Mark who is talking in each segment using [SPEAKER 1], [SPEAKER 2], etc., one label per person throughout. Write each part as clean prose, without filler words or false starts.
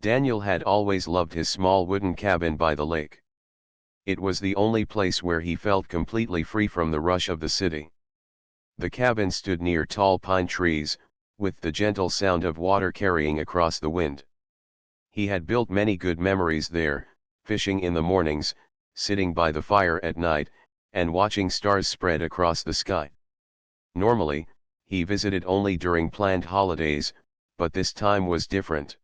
[SPEAKER 1] Daniel had always loved his small wooden cabin by the lake. It was the only place where he felt completely free from the rush of the city. The cabin stood near tall pine trees, with the gentle sound of water carrying across the wind. He had built many good memories there, fishing in the mornings, sitting by the fire at night, and watching stars spread across the sky. Normally, he visited only during planned holidays, but this time was different.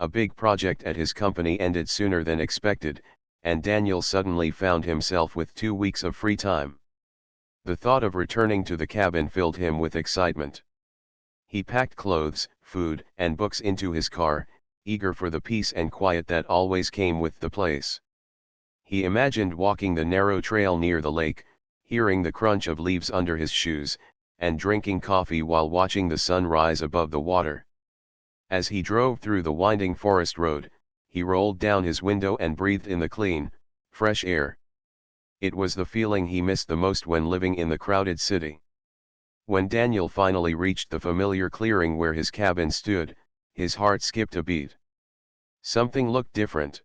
[SPEAKER 1] A big project at his company ended sooner than expected, and Daniel suddenly found himself with 2 weeks of free time. The thought of returning to the cabin filled him with excitement. He packed clothes, food, and books into his car, eager for the peace and quiet that always came with the place. He imagined walking the narrow trail near the lake, hearing the crunch of leaves under his shoes, and drinking coffee while watching the sun rise above the water. As he drove through the winding forest road, he rolled down his window and breathed in the clean, fresh air. It was the feeling he missed the most when living in the crowded city. When Daniel finally reached the familiar clearing where his cabin stood, his heart skipped a beat. Something looked different.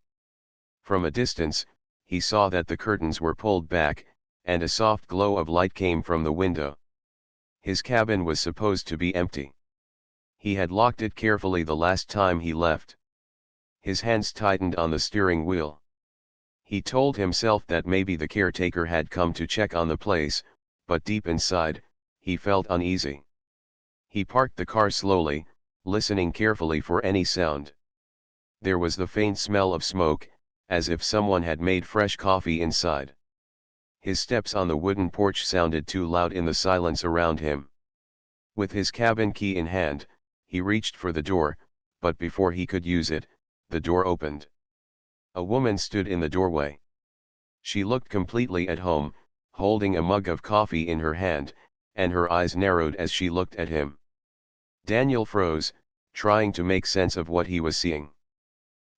[SPEAKER 1] From a distance, he saw that the curtains were pulled back, and a soft glow of light came from the window. His cabin was supposed to be empty. He had locked it carefully the last time he left. His hands tightened on the steering wheel. He told himself that maybe the caretaker had come to check on the place, but deep inside, he felt uneasy. He parked the car slowly, listening carefully for any sound. There was the faint smell of smoke, as if someone had made fresh coffee inside. His steps on the wooden porch sounded too loud in the silence around him. With his cabin key in hand, he reached for the door, but before he could use it, the door opened. A woman stood in the doorway. She looked completely at home, holding a mug of coffee in her hand, and her eyes narrowed as she looked at him. Daniel froze, trying to make sense of what he was seeing.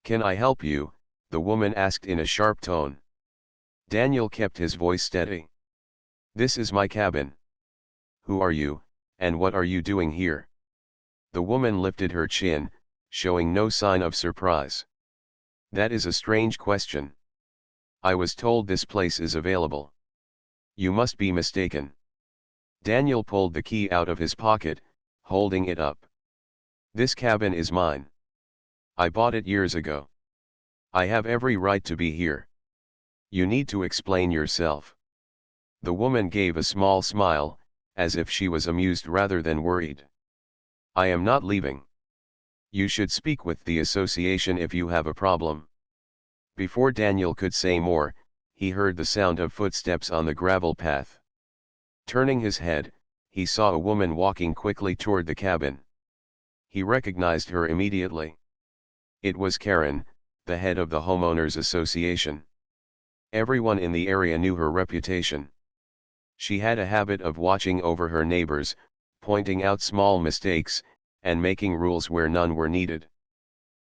[SPEAKER 1] "Can I help you?" the woman asked in a sharp tone. Daniel kept his voice steady. "This is my cabin. Who are you, and what are you doing here?" The woman lifted her chin, showing no sign of surprise. "That is a strange question. I was told this place is available. You must be mistaken." Daniel pulled the key out of his pocket, holding it up. "This cabin is mine. I bought it years ago. I have every right to be here. You need to explain yourself." The woman gave a small smile, as if she was amused rather than worried. "I am not leaving. You should speak with the association if you have a problem." Before Daniel could say more, he heard the sound of footsteps on the gravel path. Turning his head, he saw a woman walking quickly toward the cabin. He recognized her immediately. It was Karen, the head of the homeowners association. Everyone in the area knew her reputation. She had a habit of watching over her neighbors, pointing out small mistakes, and making rules where none were needed.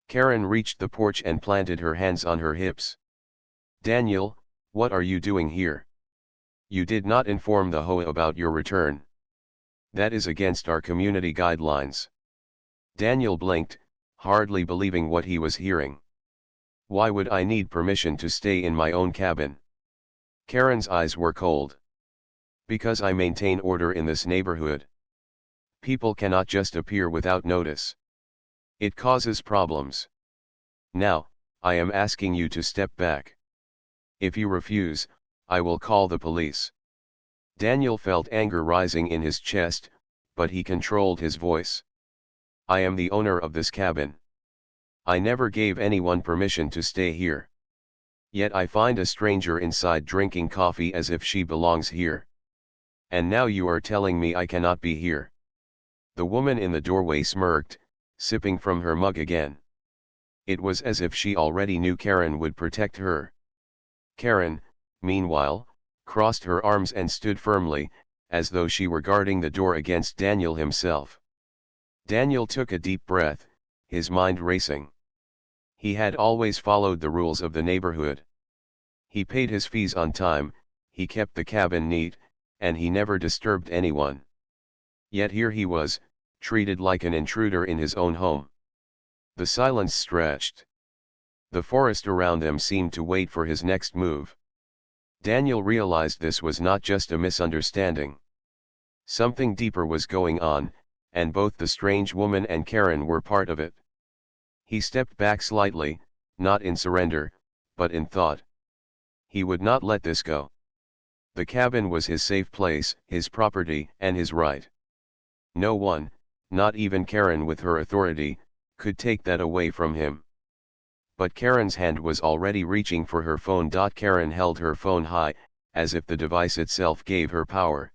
[SPEAKER 1] Karen reached the porch and planted her hands on her hips. "Daniel, what are you doing here? You did not inform the HOA about your return. That is against our community guidelines." Daniel blinked, hardly believing what he was hearing. "Why would I need permission to stay in my own cabin?" Karen's eyes were cold. "Because I maintain order in this neighborhood. People cannot just appear without notice. It causes problems. Now, I am asking you to step back. If you refuse, I will call the police." Daniel felt anger rising in his chest, but he controlled his voice. "I am the owner of this cabin. I never gave anyone permission to stay here. Yet I find a stranger inside drinking coffee as if she belongs here. And now you are telling me I cannot be here." The woman in the doorway smirked, sipping from her mug again. It was as if she already knew Karen would protect her. Karen, meanwhile, crossed her arms and stood firmly, as though she were guarding the door against Daniel himself. Daniel took a deep breath, his mind racing. He had always followed the rules of the neighborhood. He paid his fees on time, he kept the cabin neat, and he never disturbed anyone. Yet here he was, treated like an intruder in his own home. The silence stretched. The forest around them seemed to wait for his next move. Daniel realized this was not just a misunderstanding. Something deeper was going on, and both the strange woman and Karen were part of it. He stepped back slightly, not in surrender, but in thought. He would not let this go. The cabin was his safe place, his property, and his right. No one, not even Karen with her authority, could take that away from him. But Karen's hand was already reaching for her phone. Karen held her phone high, as if the device itself gave her power.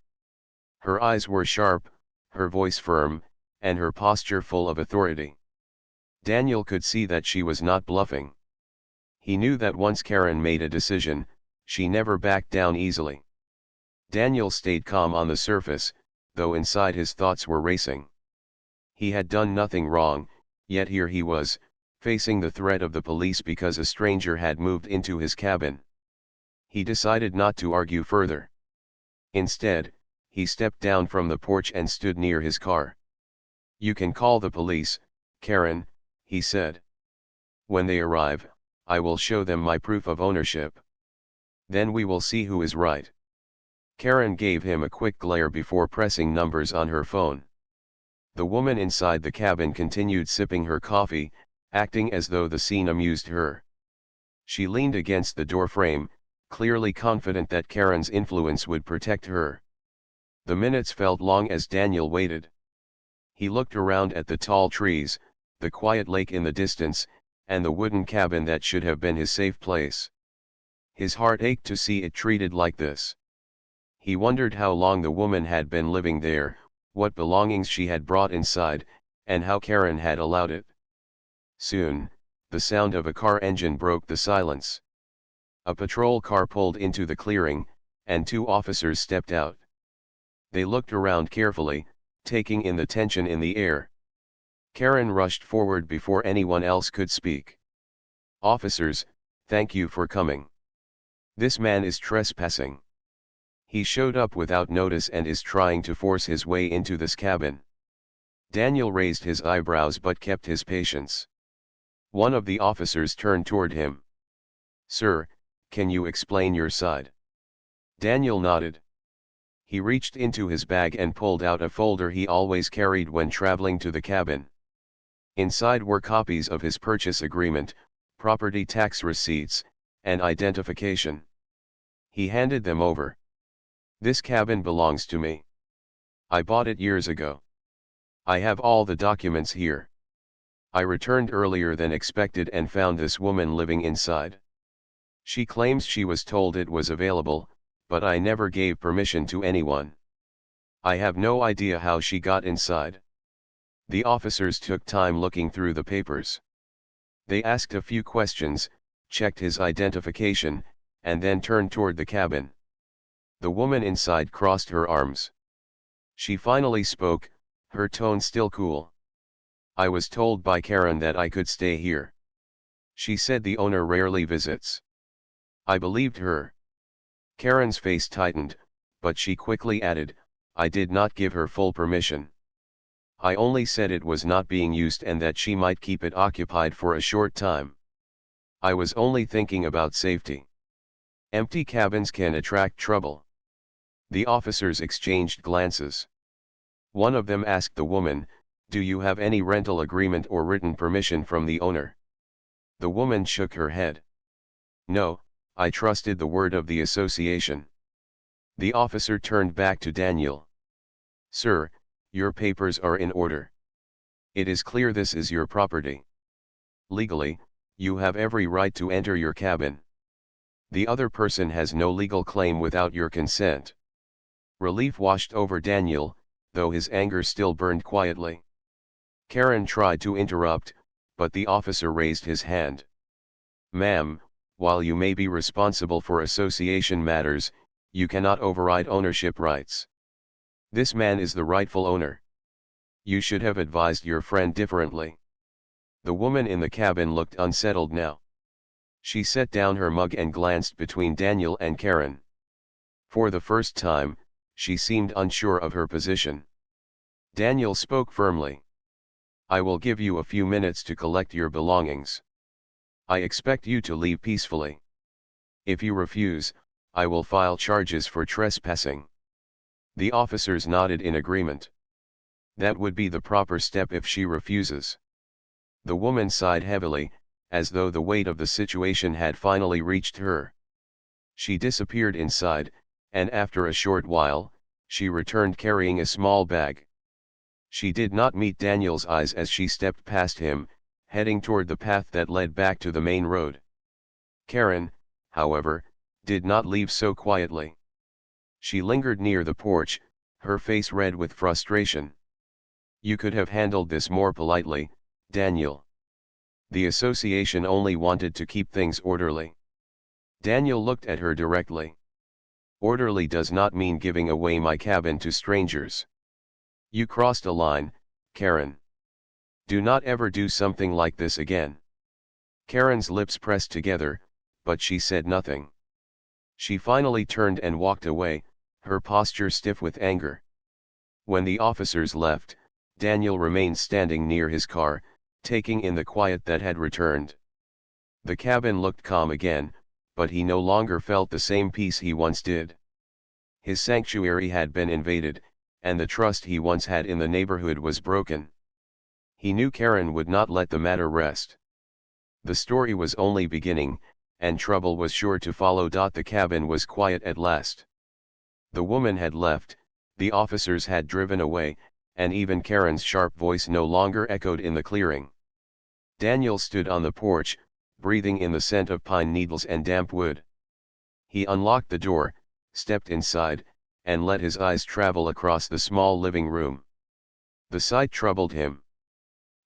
[SPEAKER 1] Her eyes were sharp, her voice firm, and her posture full of authority. Daniel could see that she was not bluffing. He knew that once Karen made a decision, she never backed down easily. Daniel stayed calm on the surface, though inside his thoughts were racing. He had done nothing wrong, yet here he was, facing the threat of the police because a stranger had moved into his cabin. He decided not to argue further. Instead, he stepped down from the porch and stood near his car. "You can call the police, Karen," he said. "When they arrive, I will show them my proof of ownership. Then we will see who is right." Karen gave him a quick glare before pressing numbers on her phone. The woman inside the cabin continued sipping her coffee, acting as though the scene amused her. She leaned against the doorframe, clearly confident that Karen's influence would protect her. The minutes felt long as Daniel waited. He looked around at the tall trees, the quiet lake in the distance, and the wooden cabin that should have been his safe place. His heart ached to see it treated like this. He wondered how long the woman had been living there, what belongings she had brought inside, and how Karen had allowed it. Soon, the sound of a car engine broke the silence. A patrol car pulled into the clearing, and two officers stepped out. They looked around carefully, taking in the tension in the air. Karen rushed forward before anyone else could speak. "Officers, thank you for coming. This man is trespassing. He showed up without notice and is trying to force his way into this cabin." Daniel raised his eyebrows but kept his patience. One of the officers turned toward him. "Sir, can you explain your side?" Daniel nodded. He reached into his bag and pulled out a folder he always carried when traveling to the cabin. Inside were copies of his purchase agreement, property tax receipts, and identification. He handed them over. "This cabin belongs to me. I bought it years ago. I have all the documents here. I returned earlier than expected and found this woman living inside. She claims she was told it was available, but I never gave permission to anyone. I have no idea how she got inside." The officers took time looking through the papers. They asked a few questions, checked his identification, and then turned toward the cabin. The woman inside crossed her arms. She finally spoke, her tone still cool. "I was told by Karen that I could stay here. She said the owner rarely visits." I believed her. Karen's face tightened, but she quickly added, "I did not give her full permission. I only said it was not being used and that she might keep it occupied for a short time. I was only thinking about safety. Empty cabins can attract trouble." The officers exchanged glances. One of them asked the woman, "Do you have any rental agreement or written permission from the owner?" The woman shook her head. "No, I trusted the word of the association." The officer turned back to Daniel. "Sir, your papers are in order. It is clear this is your property. Legally, you have every right to enter your cabin. The other person has no legal claim without your consent." Relief washed over Daniel, though his anger still burned quietly. Karen tried to interrupt, but the officer raised his hand. "Ma'am, while you may be responsible for association matters, you cannot override ownership rights. This man is the rightful owner. You should have advised your friend differently." The woman in the cabin looked unsettled now. She set down her mug and glanced between Daniel and Karen. For the first time, she seemed unsure of her position. Daniel spoke firmly. I will give you a few minutes to collect your belongings. I expect you to leave peacefully. If you refuse, I will file charges for trespassing." The officers nodded in agreement. That would be the proper step if she refuses. The woman sighed heavily, as though the weight of the situation had finally reached her. She disappeared inside, and after a short while, she returned carrying a small bag. She did not meet Daniel's eyes as she stepped past him, heading toward the path that led back to the main road. Karen, however, did not leave so quietly. She lingered near the porch, her face red with frustration. "You could have handled this more politely, Daniel. The association only wanted to keep things orderly." Daniel looked at her directly. "Orderly does not mean giving away my cabin to strangers. You crossed a line, Karen. Do not ever do something like this again." Karen's lips pressed together, but she said nothing. She finally turned and walked away, her posture stiff with anger. When the officers left, Daniel remained standing near his car, taking in the quiet that had returned. The cabin looked calm again, but he no longer felt the same peace he once did. His sanctuary had been invaded, and the trust he once had in the neighborhood was broken. He knew Karen would not let the matter rest. The story was only beginning, and trouble was sure to follow. The cabin was quiet at last. The woman had left, the officers had driven away, and even Karen's sharp voice no longer echoed in the clearing. Daniel stood on the porch, breathing in the scent of pine needles and damp wood. He unlocked the door, stepped inside, and let his eyes travel across the small living room. The sight troubled him.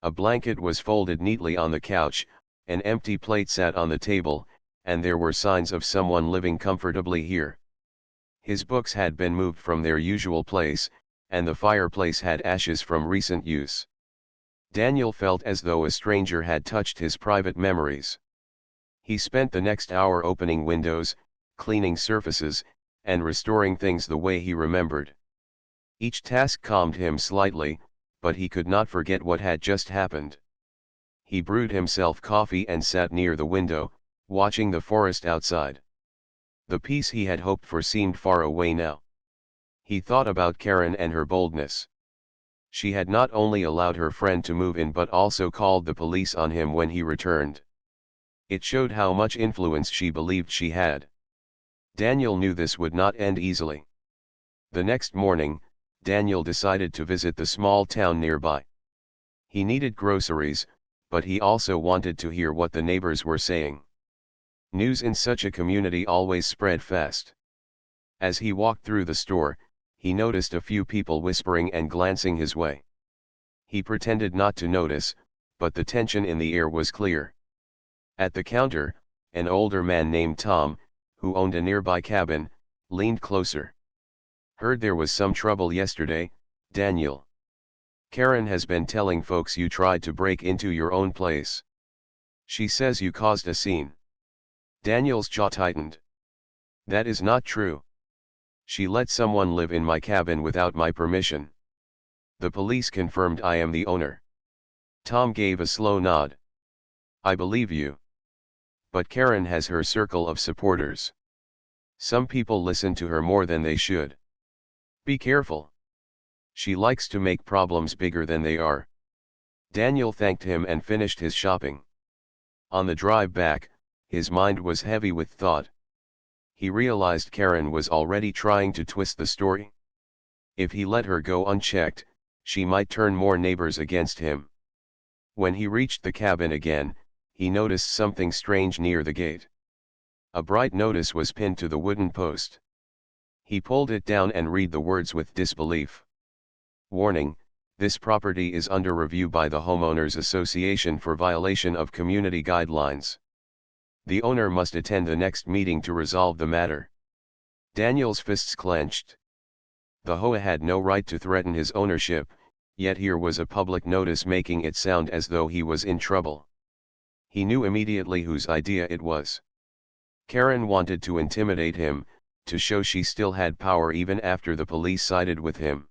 [SPEAKER 1] A blanket was folded neatly on the couch, an empty plate sat on the table, and there were signs of someone living comfortably here. His books had been moved from their usual place, and the fireplace had ashes from recent use. Daniel felt as though a stranger had touched his private memories. He spent the next hour opening windows, cleaning surfaces, and restoring things the way he remembered. Each task calmed him slightly, but he could not forget what had just happened. He brewed himself coffee and sat near the window, watching the forest outside. The peace he had hoped for seemed far away now. He thought about Karen and her boldness. She had not only allowed her friend to move in but also called the police on him when he returned. It showed how much influence she believed she had. Daniel knew this would not end easily. The next morning, Daniel decided to visit the small town nearby. He needed groceries, but he also wanted to hear what the neighbors were saying. News in such a community always spread fast. As he walked through the store, he noticed a few people whispering and glancing his way. He pretended not to notice, but the tension in the air was clear. At the counter, an older man named Tom, who owned a nearby cabin, leaned closer. "Heard there was some trouble yesterday, Daniel. Karen has been telling folks you tried to break into your own place. She says you caused a scene." Daniel's jaw tightened. "That is not true. She let someone live in my cabin without my permission. The police confirmed I am the owner." Tom gave a slow nod. "I believe you. But Karen has her circle of supporters. Some people listen to her more than they should. Be careful. She likes to make problems bigger than they are." Daniel thanked him and finished his shopping. On the drive back, his mind was heavy with thought. He realized Karen was already trying to twist the story. If he let her go unchecked, she might turn more neighbors against him. When he reached the cabin again, he noticed something strange near the gate. A bright notice was pinned to the wooden post. He pulled it down and read the words with disbelief. "Warning, this property is under review by the Homeowners Association for violation of community guidelines. The owner must attend the next meeting to resolve the matter." Daniel's fists clenched. The HOA had no right to threaten his ownership, yet here was a public notice making it sound as though he was in trouble. He knew immediately whose idea it was. Karen wanted to intimidate him, to show she still had power even after the police sided with him.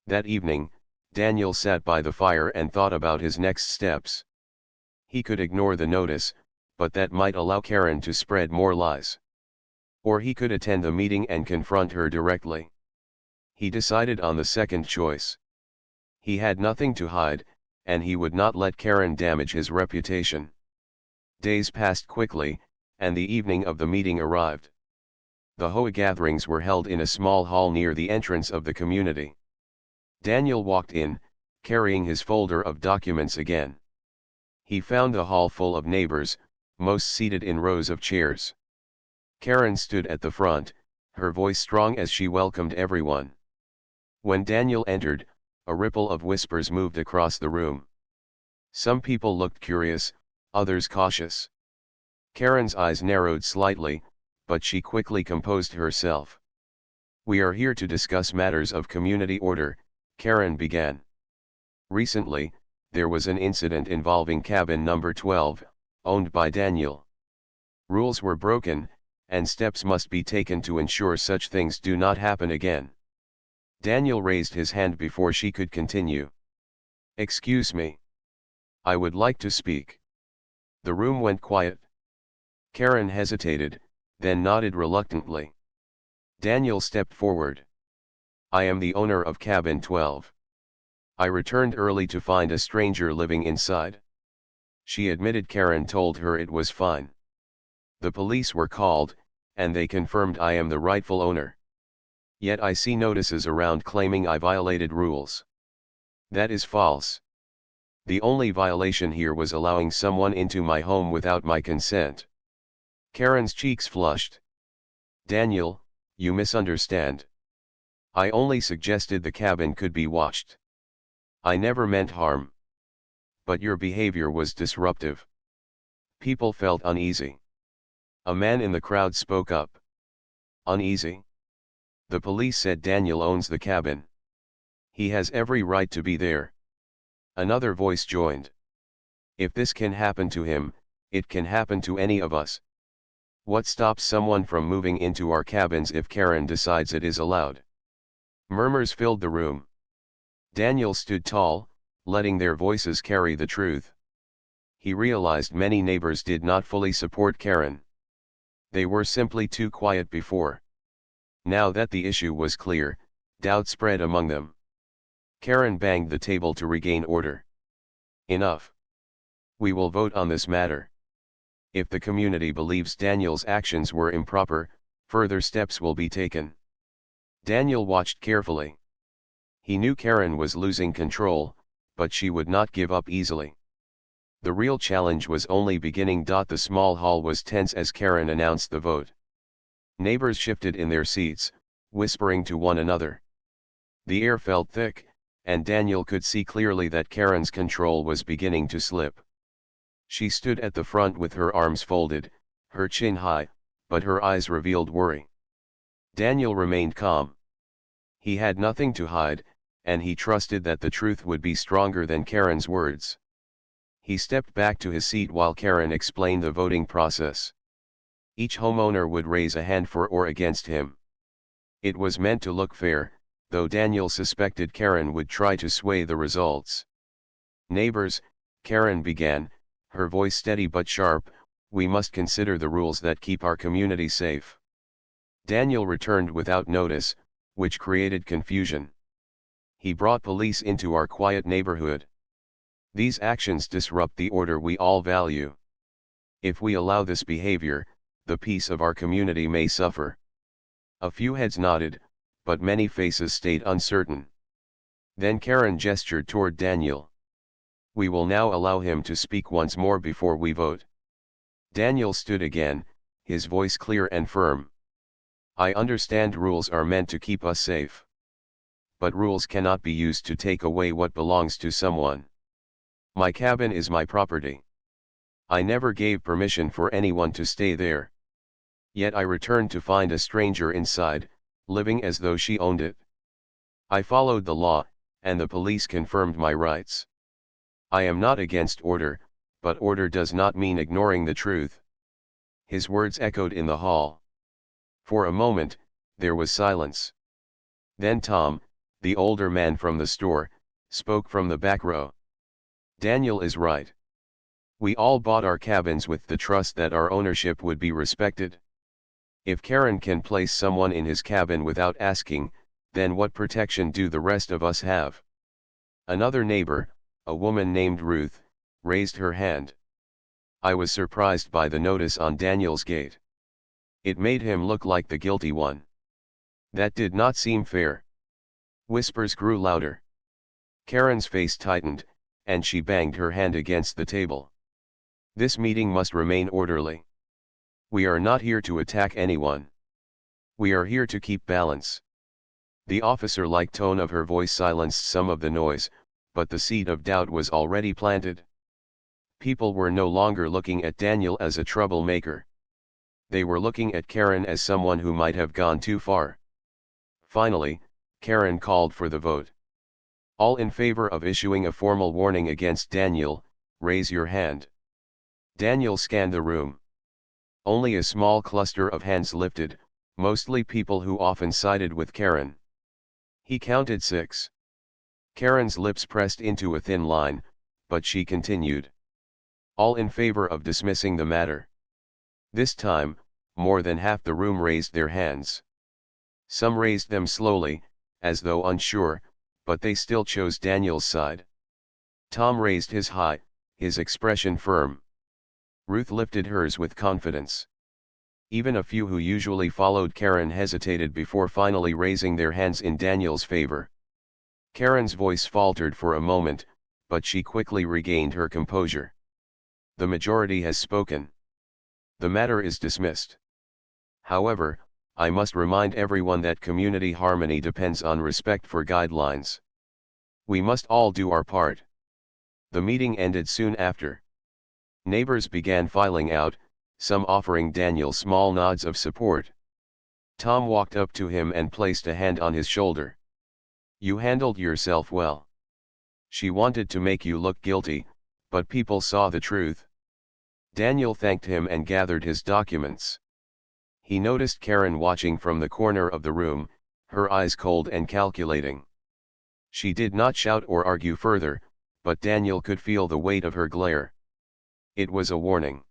[SPEAKER 1] That evening, Daniel sat by the fire and thought about his next steps. He could ignore the notice, but that might allow Karen to spread more lies. Or he could attend the meeting and confront her directly. He decided on the second choice. He had nothing to hide, and he would not let Karen damage his reputation. Days passed quickly, and the evening of the meeting arrived. The HOA gatherings were held in a small hall near the entrance of the community. Daniel walked in, carrying his folder of documents again. He found the hall full of neighbors, most seated in rows of chairs. Karen stood at the front, her voice strong as she welcomed everyone. When Daniel entered, a ripple of whispers moved across the room. Some people looked curious, others cautious. Karen's eyes narrowed slightly, but she quickly composed herself. "We are here to discuss matters of community order," Karen began. "Recently, there was an incident involving cabin number 12, owned by Daniel. Rules were broken, and steps must be taken to ensure such things do not happen again." Daniel raised his hand before she could continue. "Excuse me. I would like to speak." The room went quiet. Karen hesitated, then nodded reluctantly. Daniel stepped forward. "I am the owner of cabin 12. I returned early to find a stranger living inside." She admitted Karen told her it was fine. "The police were called, and they confirmed I am the rightful owner. Yet I see notices around claiming I violated rules." "That is false. The only violation here was allowing someone into my home without my consent." Karen's cheeks flushed. "Daniel, you misunderstand. I only suggested the cabin could be watched. I never meant harm. But your behavior was disruptive." People felt uneasy. A man in the crowd spoke up. "Uneasy? The police said Daniel owns the cabin. He has every right to be there." Another voice joined. "If this can happen to him, it can happen to any of us. What stops someone from moving into our cabins if Karen decides it is allowed?" Murmurs filled the room. Daniel stood tall, letting their voices carry the truth. He realized many neighbors did not fully support Karen. They were simply too quiet before. Now that the issue was clear, doubt spread among them. Karen banged the table to regain order. "Enough. We will vote on this matter. If the community believes Daniel's actions were improper, further steps will be taken." Daniel watched carefully. He knew Karen was losing control, but she would not give up easily. The real challenge was only beginning. The small hall was tense as Karen announced the vote. Neighbors shifted in their seats, whispering to one another. The air felt thick, and Daniel could see clearly that Karen's control was beginning to slip. She stood at the front with her arms folded, her chin high, but her eyes revealed worry. Daniel remained calm. He had nothing to hide, and he trusted that the truth would be stronger than Karen's words. He stepped back to his seat while Karen explained the voting process. Each homeowner would raise a hand for or against him. It was meant to look fair, though Daniel suspected Karen would try to sway the results. "Neighbors," Karen began, her voice steady but sharp, "we must consider the rules that keep our community safe." Daniel returned without notice, which created confusion. "He brought police into our quiet neighborhood. These actions disrupt the order we all value. If we allow this behavior, the peace of our community may suffer." A few heads nodded, but many faces stayed uncertain. Then Karen gestured toward Daniel. "We will now allow him to speak once more before we vote." Daniel stood again, his voice clear and firm. "I understand rules are meant to keep us safe. But rules cannot be used to take away what belongs to someone. My cabin is my property. I never gave permission for anyone to stay there. Yet I returned to find a stranger inside, living as though she owned it. I followed the law, and the police confirmed my rights. I am not against order, but order does not mean ignoring the truth." His words echoed in the hall. For a moment, there was silence. Then Tom, the older man from the store, spoke from the back row. Daniel is right. We all bought our cabins with the trust that our ownership would be respected. If Karen can place someone in his cabin without asking, then what protection do the rest of us have? Another neighbor, a woman named Ruth, raised her hand. I was surprised by the notice on Daniel's gate. It made him look like the guilty one. That did not seem fair. Whispers grew louder. Karen's face tightened, and she banged her hand against the table. This meeting must remain orderly. We are not here to attack anyone. We are here to keep balance. The officer-like tone of her voice silenced some of the noise, but the seed of doubt was already planted. People were no longer looking at Daniel as a troublemaker. They were looking at Karen as someone who might have gone too far. Finally, Karen called for the vote. All in favor of issuing a formal warning against Daniel, raise your hand. Daniel scanned the room. Only a small cluster of hands lifted, mostly people who often sided with Karen. He counted 6. Karen's lips pressed into a thin line, but she continued. All in favor of dismissing the matter. This time, more than half the room raised their hands. Some raised them slowly, as though unsure, but they still chose Daniel's side. Tom raised his high, his expression firm. Ruth lifted hers with confidence. Even a few who usually followed Karen hesitated before finally raising their hands in Daniel's favor. Karen's voice faltered for a moment, but she quickly regained her composure. The majority has spoken. The matter is dismissed. However, I must remind everyone that community harmony depends on respect for guidelines. We must all do our part. The meeting ended soon after. Neighbors began filing out, some offering Daniel small nods of support. Tom walked up to him and placed a hand on his shoulder. You handled yourself well. She wanted to make you look guilty, but people saw the truth. Daniel thanked him and gathered his documents. He noticed Karen watching from the corner of the room, her eyes cold and calculating. She did not shout or argue further, but Daniel could feel the weight of her glare. It was a warning.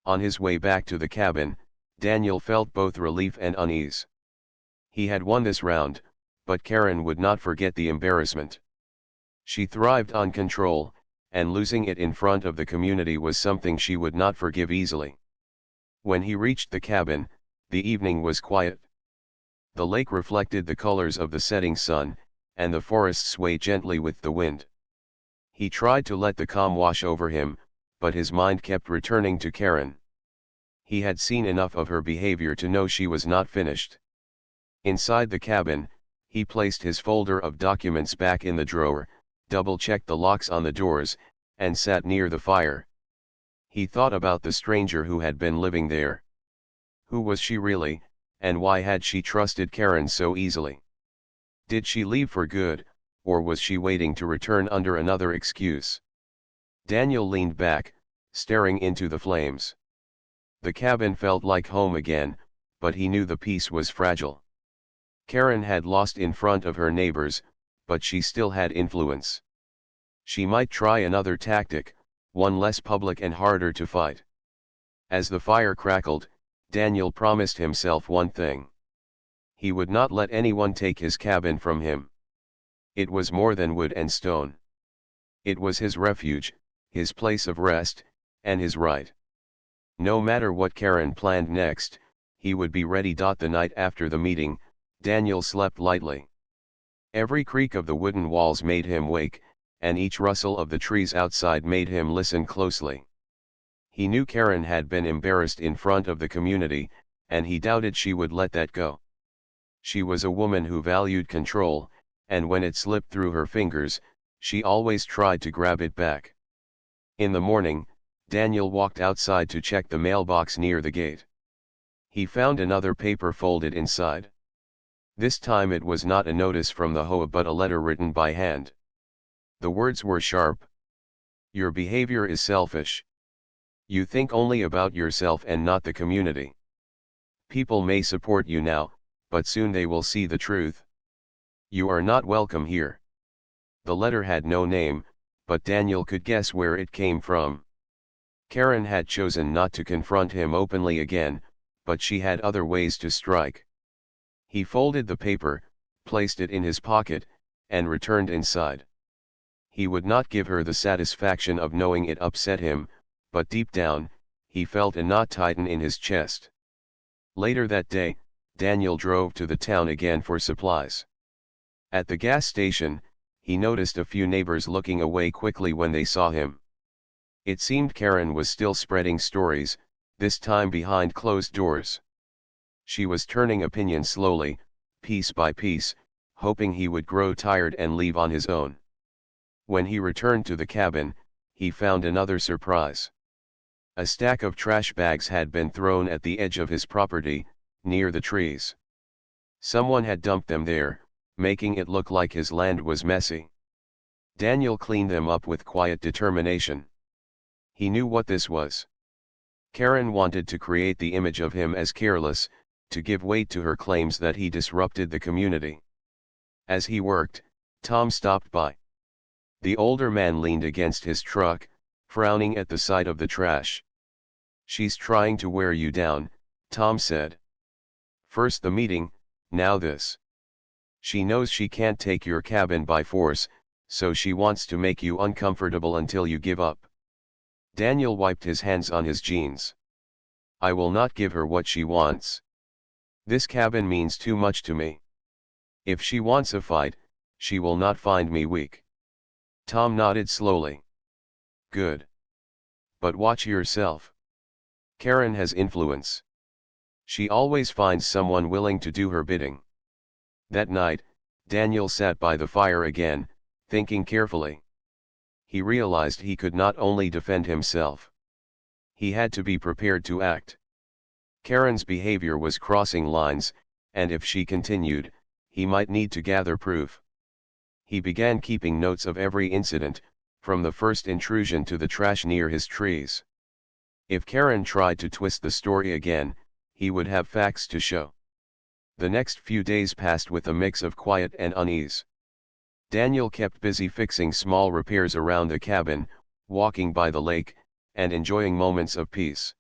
[SPEAKER 1] On his way back to the cabin, Daniel felt both relief and unease. He had won this round, but Karen would not forget the embarrassment. She thrived on control, and losing it in front of the community was something she would not forgive easily. When he reached the cabin, the evening was quiet. The lake reflected the colors of the setting sun, and the forest swayed gently with the wind. He tried to let the calm wash over him, but his mind kept returning to Karen. He had seen enough of her behavior to know she was not finished. Inside the cabin, he placed his folder of documents back in the drawer, double-checked the locks on the doors, and sat near the fire. He thought about the stranger who had been living there. Who was she really, and why had she trusted Karen so easily? Did she leave for good, or was she waiting to return under another excuse? Daniel leaned back, staring into the flames. The cabin felt like home again, but he knew the peace was fragile. Karen had lost in front of her neighbors, but she still had influence. She might try another tactic, one less public and harder to fight. As the fire crackled, Daniel promised himself one thing. He would not let anyone take his cabin from him. It was more than wood and stone. It was his refuge, his place of rest, and his right. No matter what Karen planned next, he would be ready. The night after the meeting, Daniel slept lightly. Every creak of the wooden walls made him wake, and each rustle of the trees outside made him listen closely. He knew Karen had been embarrassed in front of the community, and he doubted she would let that go. She was a woman who valued control, and when it slipped through her fingers, she always tried to grab it back. In the morning, Daniel walked outside to check the mailbox near the gate. He found another paper folded inside. This time it was not a notice from the HOA but a letter written by hand. The words were sharp. Your behavior is selfish. You think only about yourself and not the community. People may support you now, but soon they will see the truth. You are not welcome here. The letter had no name, but Daniel could guess where it came from. Karen had chosen not to confront him openly again, but she had other ways to strike. He folded the paper, placed it in his pocket, and returned inside. He would not give her the satisfaction of knowing it upset him, but deep down, he felt a knot tighten in his chest. Later that day, Daniel drove to the town again for supplies. At the gas station, he noticed a few neighbors looking away quickly when they saw him. It seemed Karen was still spreading stories, this time behind closed doors. She was turning opinion slowly, piece by piece, hoping he would grow tired and leave on his own. When he returned to the cabin, he found another surprise. A stack of trash bags had been thrown at the edge of his property, near the trees. Someone had dumped them there, making it look like his land was messy. Daniel cleaned them up with quiet determination. He knew what this was. Karen wanted to create the image of him as careless, to give weight to her claims that he disrupted the community. As he worked, Tom stopped by. The older man leaned against his truck, frowning at the sight of the trash. "She's trying to wear you down," Tom said. "First the meeting, now this. She knows she can't take your cabin by force, so she wants to make you uncomfortable until you give up." Daniel wiped his hands on his jeans. "I will not give her what she wants. This cabin means too much to me. If she wants a fight, she will not find me weak." Tom nodded slowly. "Good. But watch yourself. Karen has influence. She always finds someone willing to do her bidding." That night, Daniel sat by the fire again, thinking carefully. He realized he could not only defend himself. He had to be prepared to act. Karen's behavior was crossing lines, and if she continued, he might need to gather proof. He began keeping notes of every incident, from the first intrusion to the trash near his trees. If Karen tried to twist the story again, he would have facts to show. The next few days passed with a mix of quiet and unease. Daniel kept busy fixing small repairs around the cabin, walking by the lake, and enjoying moments of peace.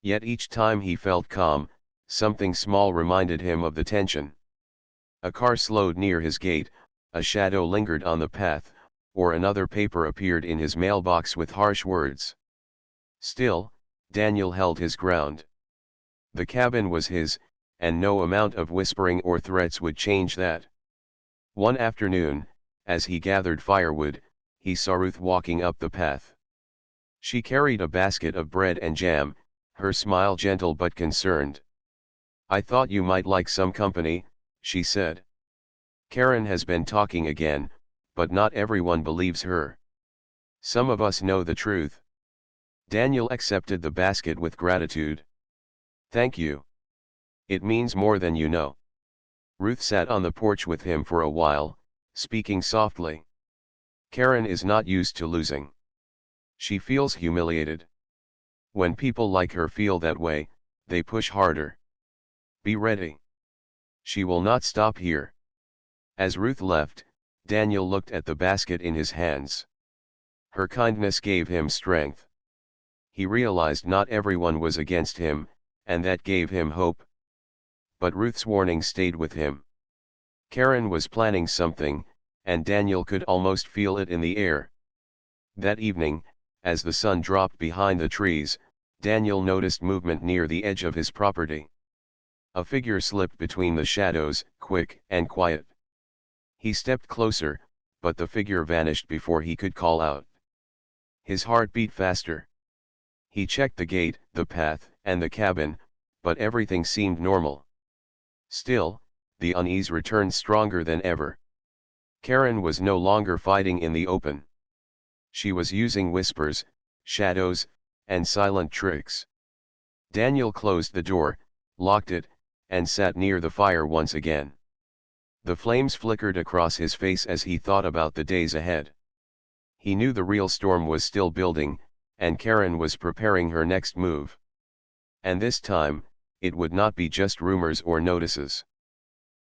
[SPEAKER 1] Yet each time he felt calm, something small reminded him of the tension. A car slowed near his gate, a shadow lingered on the path, or another paper appeared in his mailbox with harsh words. Still, Daniel held his ground. The cabin was his, and no amount of whispering or threats would change that. One afternoon, as he gathered firewood, he saw Ruth walking up the path. She carried a basket of bread and jam, her smile gentle but concerned. "I thought you might like some company," she said. "Karen has been talking again, but not everyone believes her. Some of us know the truth." Daniel accepted the basket with gratitude. "Thank you. It means more than you know." Ruth sat on the porch with him for a while, speaking softly. "Karen is not used to losing. She feels humiliated. When people like her feel that way, they push harder. Be ready. She will not stop here." As Ruth left, Daniel looked at the basket in his hands. Her kindness gave him strength. He realized not everyone was against him, and that gave him hope. But Ruth's warning stayed with him. Karen was planning something, and Daniel could almost feel it in the air. That evening, as the sun dropped behind the trees, Daniel noticed movement near the edge of his property. A figure slipped between the shadows, quick and quiet. He stepped closer, but the figure vanished before he could call out. His heart beat faster. He checked the gate, the path, and the cabin, but everything seemed normal. Still, the unease returned stronger than ever. Karen was no longer fighting in the open. She was using whispers, shadows, and silent tricks. Daniel closed the door, locked it, and sat near the fire once again. The flames flickered across his face as he thought about the days ahead. He knew the real storm was still building, and Karen was preparing her next move. And this time, it would not be just rumors or notices.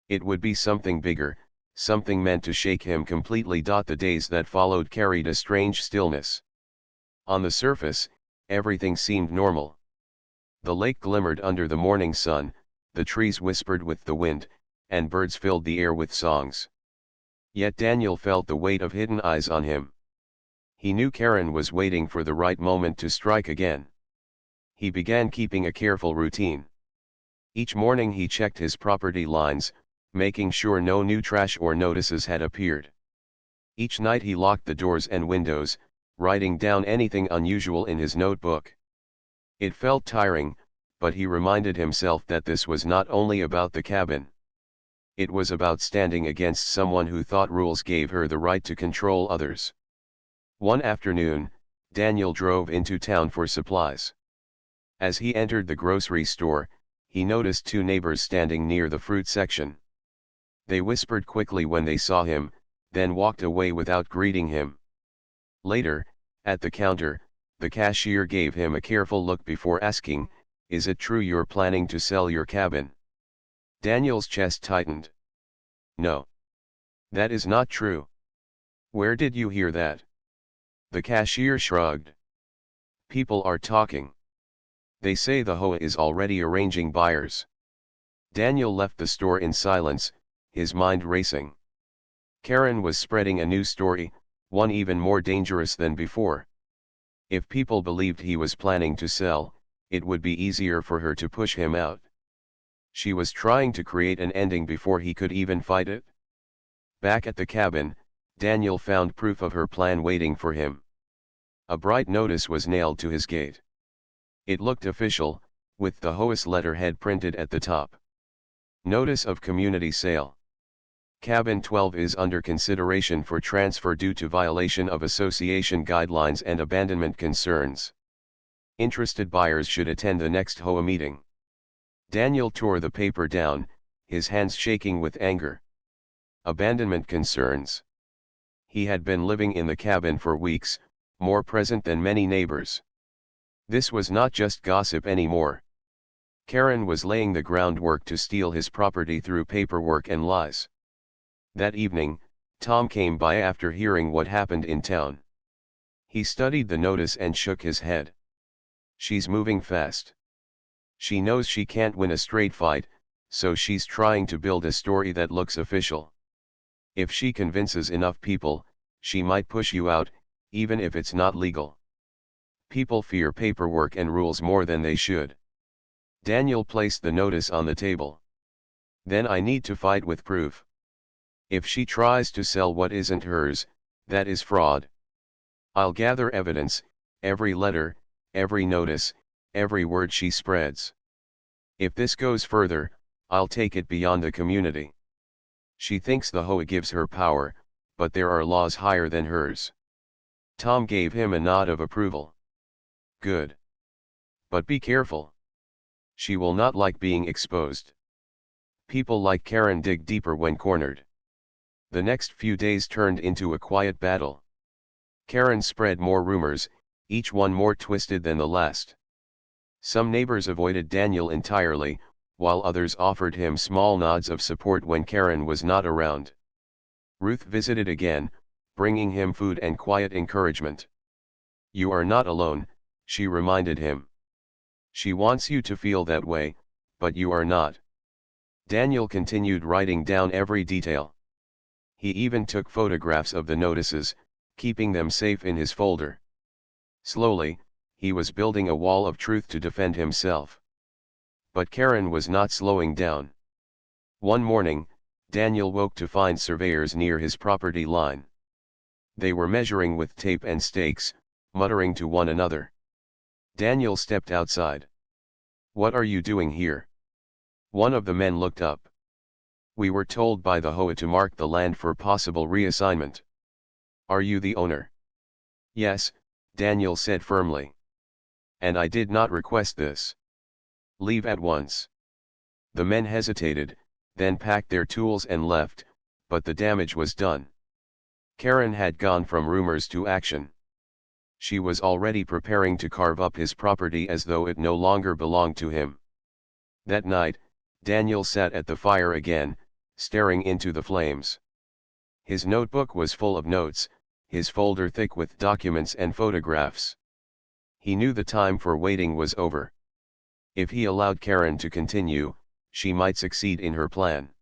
[SPEAKER 1] It would be something bigger, something meant to shake him completely. The days that followed carried a strange stillness. On the surface, everything seemed normal. The lake glimmered under the morning sun, the trees whispered with the wind, and birds filled the air with songs. Yet Daniel felt the weight of hidden eyes on him. He knew Karen was waiting for the right moment to strike again. He began keeping a careful routine. Each morning he checked his property lines, making sure no new trash or notices had appeared. Each night he locked the doors and windows, writing down anything unusual in his notebook. It felt tiring, but he reminded himself that this was not only about the cabin. It was about standing against someone who thought rules gave her the right to control others. One afternoon, Daniel drove into town for supplies. As he entered the grocery store, he noticed two neighbors standing near the fruit section. They whispered quickly when they saw him, then walked away without greeting him. Later, at the counter, the cashier gave him a careful look before asking, "Is it true you're planning to sell your cabin?" Daniel's chest tightened. "No. That is not true. Where did you hear that?" The cashier shrugged. "People are talking. They say the HOA is already arranging buyers." Daniel left the store in silence, his mind racing. Karen was spreading a new story, one even more dangerous than before. If people believed he was planning to sell, it would be easier for her to push him out. She was trying to create an ending before he could even fight it. Back at the cabin, Daniel found proof of her plan waiting for him. A bright notice was nailed to his gate. It looked official, with the HOA's letterhead printed at the top. Notice of community sale. Cabin 12 is under consideration for transfer due to violation of association guidelines and abandonment concerns. Interested buyers should attend the next HOA meeting. Daniel tore the paper down, his hands shaking with anger. Abandonment concerns. He had been living in the cabin for weeks, more present than many neighbors. This was not just gossip anymore. Karen was laying the groundwork to steal his property through paperwork and lies. That evening, Tom came by after hearing what happened in town. He studied the notice and shook his head. She's moving fast. She knows she can't win a straight fight, so she's trying to build a story that looks official. If she convinces enough people, she might push you out, even if it's not legal. People fear paperwork and rules more than they should. Daniel placed the notice on the table. Then I need to fight with proof. If she tries to sell what isn't hers, that is fraud. I'll gather evidence, every letter, every notice, every word she spreads. If this goes further, I'll take it beyond the community. She thinks the HOA gives her power, but there are laws higher than hers. Tom gave him a nod of approval. Good. But be careful. She will not like being exposed. People like Karen dig deeper when cornered. The next few days turned into a quiet battle. Karen spread more rumors, each one more twisted than the last. Some neighbors avoided Daniel entirely, while others offered him small nods of support when Karen was not around. Ruth visited again, bringing him food and quiet encouragement. You are not alone, she reminded him. She wants you to feel that way, but you are not. Daniel continued writing down every detail. He even took photographs of the notices, keeping them safe in his folder. Slowly, he was building a wall of truth to defend himself. But Karen was not slowing down. One morning, Daniel woke to find surveyors near his property line. They were measuring with tape and stakes, muttering to one another. Daniel stepped outside. What are you doing here? One of the men looked up. We were told by the HOA to mark the land for possible reassignment. Are you the owner? Yes, Daniel said firmly. And I did not request this. Leave at once. The men hesitated, then packed their tools and left, but the damage was done. Karen had gone from rumors to action. She was already preparing to carve up his property as though it no longer belonged to him. That night, Daniel sat at the fire again, staring into the flames. His notebook was full of notes, his folder thick with documents and photographs. He knew the time for waiting was over. If he allowed Karen to continue, she might succeed in her plan.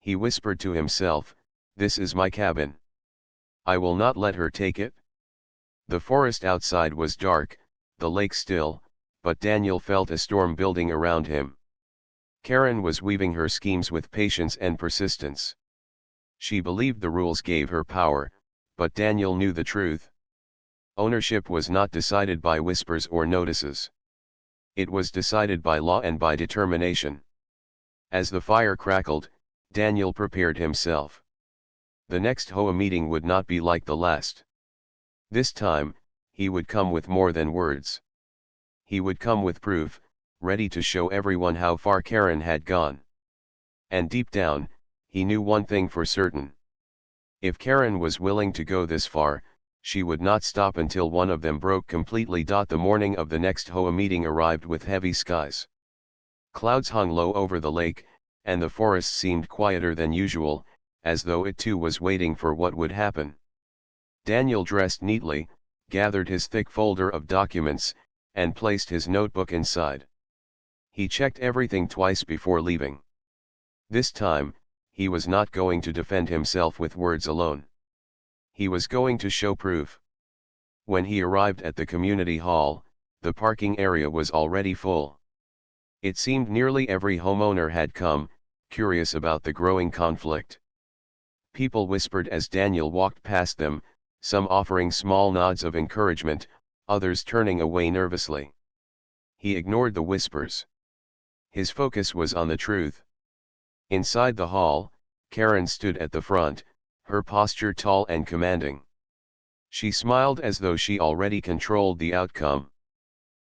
[SPEAKER 1] He whispered to himself, "This is my cabin. I will not let her take it." The forest outside was dark, the lake still, but Daniel felt a storm building around him. Karen was weaving her schemes with patience and persistence. She believed the rules gave her power, but Daniel knew the truth. Ownership was not decided by whispers or notices. It was decided by law and by determination. As the fire crackled, Daniel prepared himself. The next HOA meeting would not be like the last. This time, he would come with more than words. He would come with proof, ready to show everyone how far Karen had gone. And deep down, he knew one thing for certain. If Karen was willing to go this far, she would not stop until one of them broke completely. The morning of the next HOA meeting arrived with heavy skies. Clouds hung low over the lake, and the forest seemed quieter than usual, as though it too was waiting for what would happen. Daniel dressed neatly, gathered his thick folder of documents, and placed his notebook inside. He checked everything twice before leaving. This time, he was not going to defend himself with words alone. He was going to show proof. When he arrived at the community hall, the parking area was already full. It seemed nearly every homeowner had come, curious about the growing conflict. People whispered as Daniel walked past them, some offering small nods of encouragement, others turning away nervously. He ignored the whispers. His focus was on the truth. Inside the hall, Karen stood at the front, her posture tall and commanding. She smiled as though she already controlled the outcome.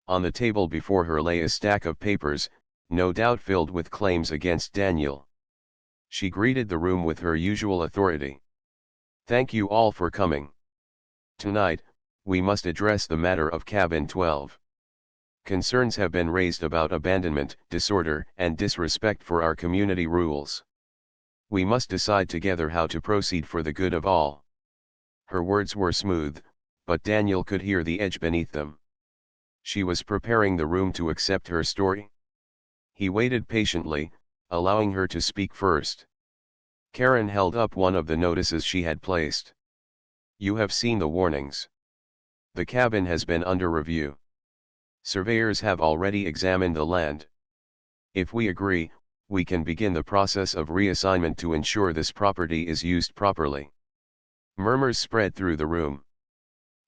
[SPEAKER 1] On the table before her lay a stack of papers, no doubt filled with claims against Daniel. She greeted the room with her usual authority. "Thank you all for coming. Tonight, we must address the matter of Cabin 12. Concerns have been raised about abandonment, disorder, and disrespect for our community rules. We must decide together how to proceed for the good of all." Her words were smooth, but Daniel could hear the edge beneath them. She was preparing the room to accept her story. He waited patiently, allowing her to speak first. Karen held up one of the notices she had placed. "You have seen the warnings. The cabin has been under review. Surveyors have already examined the land. If we agree, we can begin the process of reassignment to ensure this property is used properly." Murmurs spread through the room.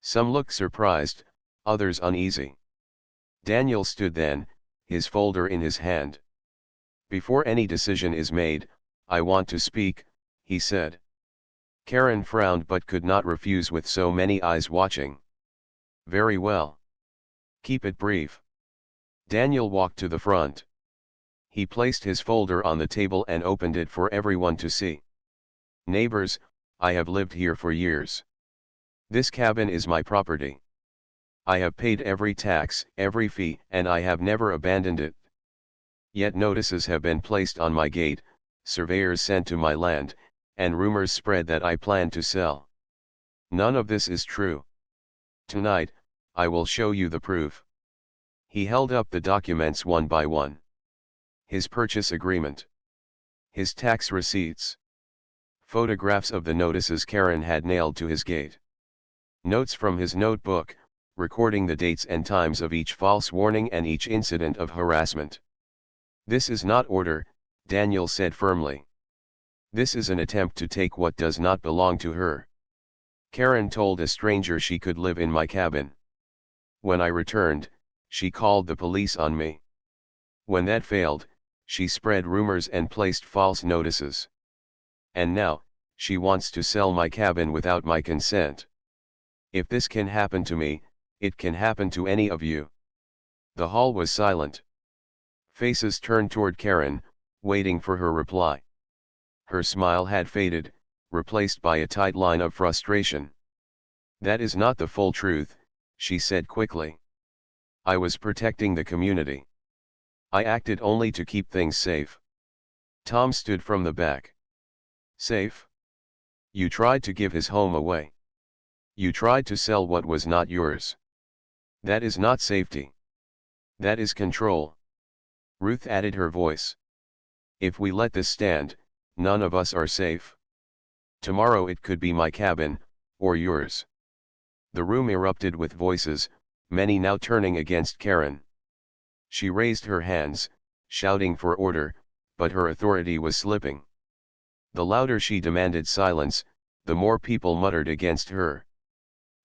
[SPEAKER 1] Some looked surprised, others uneasy. Daniel stood then, his folder in his hand. "Before any decision is made, I want to speak," he said. Karen frowned but could not refuse with so many eyes watching. "Very well. Keep it brief." Daniel walked to the front. He placed his folder on the table and opened it for everyone to see. "Neighbors, I have lived here for years. This cabin is my property. I have paid every tax, every fee, and I have never abandoned it. Yet notices have been placed on my gate, surveyors sent to my land, and rumors spread that I plan to sell. None of this is true. Tonight, I will show you the proof." He held up the documents one by one. His purchase agreement. His tax receipts. Photographs of the notices Karen had nailed to his gate. Notes from his notebook, recording the dates and times of each false warning and each incident of harassment. "This is not order," Daniel said firmly. "This is an attempt to take what does not belong to her. Karen told a stranger she could live in my cabin. When I returned, she called the police on me. When that failed, she spread rumors and placed false notices. And now, she wants to sell my cabin without my consent. If this can happen to me, it can happen to any of you." The hall was silent. Faces turned toward Karen, waiting for her reply. Her smile had faded, replaced by a tight line of frustration. "That is not the full truth," she said quickly. "I was protecting the community. I acted only to keep things safe." Tom stood from the back. "Safe? You tried to give his home away. You tried to sell what was not yours. That is not safety. That is control. Ruth added her voice. If we let this stand, none of us are safe. Tomorrow it could be my cabin, or yours. The room erupted with voices, many now turning against Karen. She raised her hands, shouting for order, but her authority was slipping. The louder she demanded silence, the more people muttered against her.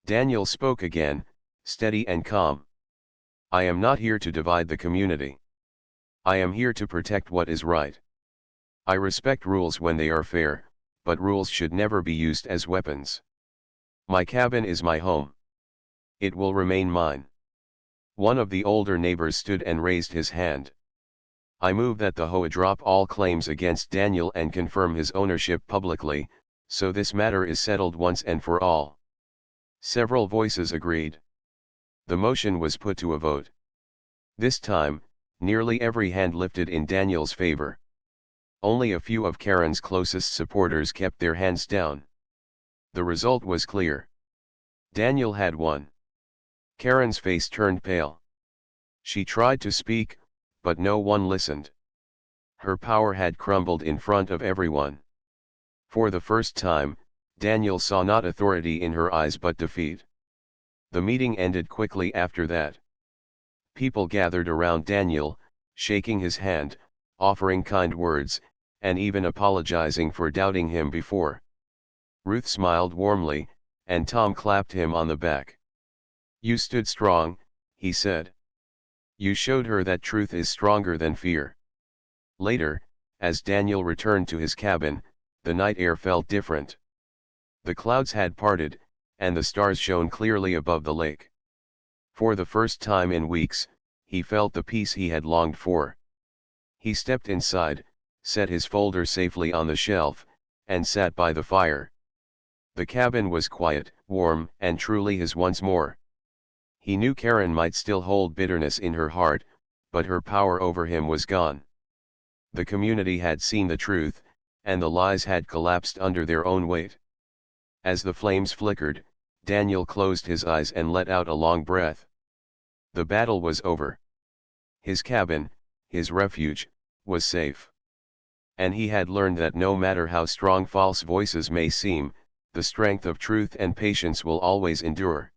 [SPEAKER 1] Daniel spoke again, steady and calm. I am not here to divide the community. I am here to protect what is right. I respect rules when they are fair, but rules should never be used as weapons. My cabin is my home. It will remain mine. One of the older neighbors stood and raised his hand. I move that the HOA drop all claims against Daniel and confirm his ownership publicly, so this matter is settled once and for all. Several voices agreed. The motion was put to a vote. This time, nearly every hand lifted in Daniel's favor. Only a few of Karen's closest supporters kept their hands down. The result was clear. Daniel had won. Karen's face turned pale. She tried to speak, but no one listened. Her power had crumbled in front of everyone. For the first time, Daniel saw not authority in her eyes but defeat. The meeting ended quickly after that. People gathered around Daniel, shaking his hand, offering kind words, and even apologizing for doubting him before. Ruth smiled warmly, and Tom clapped him on the back. You stood strong, he said. You showed her that truth is stronger than fear. Later, as Daniel returned to his cabin, the night air felt different. The clouds had parted, and the stars shone clearly above the lake. For the first time in weeks, he felt the peace he had longed for. He stepped inside, set his folder safely on the shelf, and sat by the fire. The cabin was quiet, warm, and truly his once more. He knew Karen might still hold bitterness in her heart, but her power over him was gone. The community had seen the truth, and the lies had collapsed under their own weight. As the flames flickered, Daniel closed his eyes and let out a long breath. The battle was over. His cabin, his refuge, was safe. And he had learned that no matter how strong false voices may seem, the strength of truth and patience will always endure.